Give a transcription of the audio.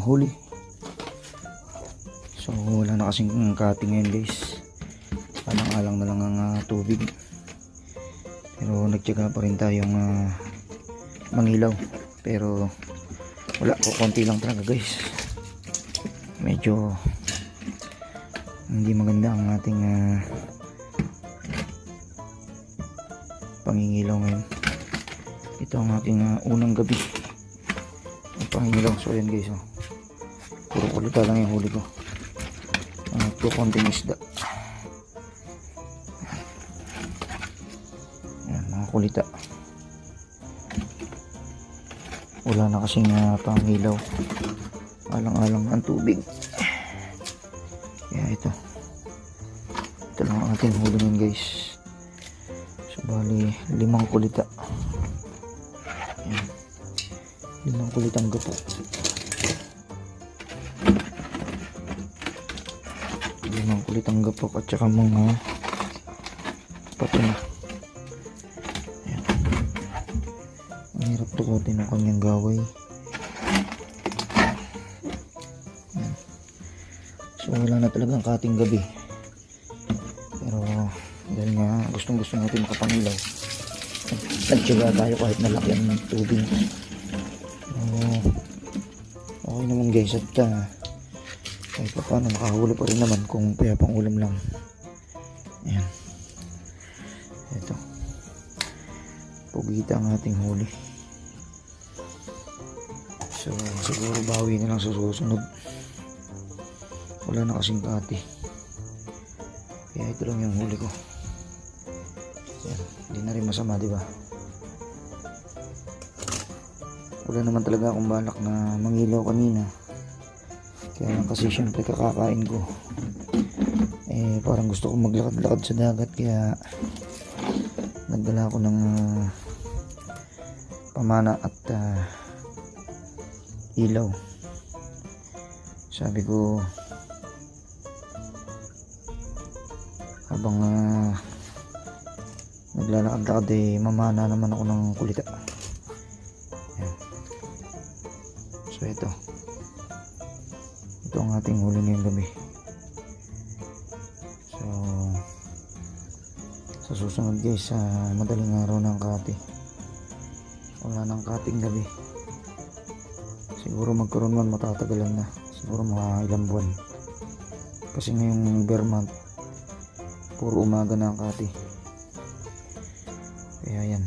huli. So wala na kasing cutting ngayon guys, alang-alang na lang ang tubig, pero nagtyaga pa rin tayong mangilaw, pero wala, konti lang talaga guys. Medyo hindi maganda ang ating pangingilaw ngayon. Ito ang aking unang gabi ng pangingilaw. So ayan guys, puro kulita lang yung huli ko, ito konting isda. Ayan, mga kulita. Wala na kasing pangilaw, alang-alang ang tubig, kaya ito lang ang ating huli ngayon guys. So bali 5 kulita. Ayan, 5 kulitang gapo, 5 kulitang gapok at saka mga patuna. Ayan, ang hirap tukutin ang kanyang gaway. Ayan. So wala na talagang kating gabi, pero dahil nga gustong gusto natin makapangilaw, nagtyaga tayo kahit nalaki ang tubig. Okay naman guys, at kahit pa paano makahuli pa rin naman kung payapang ulam lang. Ayan, ito pugita ang ating huli. So siguro bawi na lang sa susunod, wala na kasing kati, kaya ito lang yung huli ko. Ayan, hindi na rin masama, diba? Wala naman talaga akong balak na mangilaw kanina, kaya lang kasi syempre kakakain ko, parang gusto ko maglakad-lakad sa dagat, kaya nagdala ako ng pamana at ilaw. Sabi ko habang naglalakad-lakad mamana naman ako ng kulita. Ayan. So ito ang ating huli ngayong gabi. So sa susunod guys, madaling araw ng kati, wala nang kating gabi. Siguro magkaroon man, matatagalan na, siguro mga ilang buwan, kasi ngayong bear month puro umaga na ang kati, kaya yan.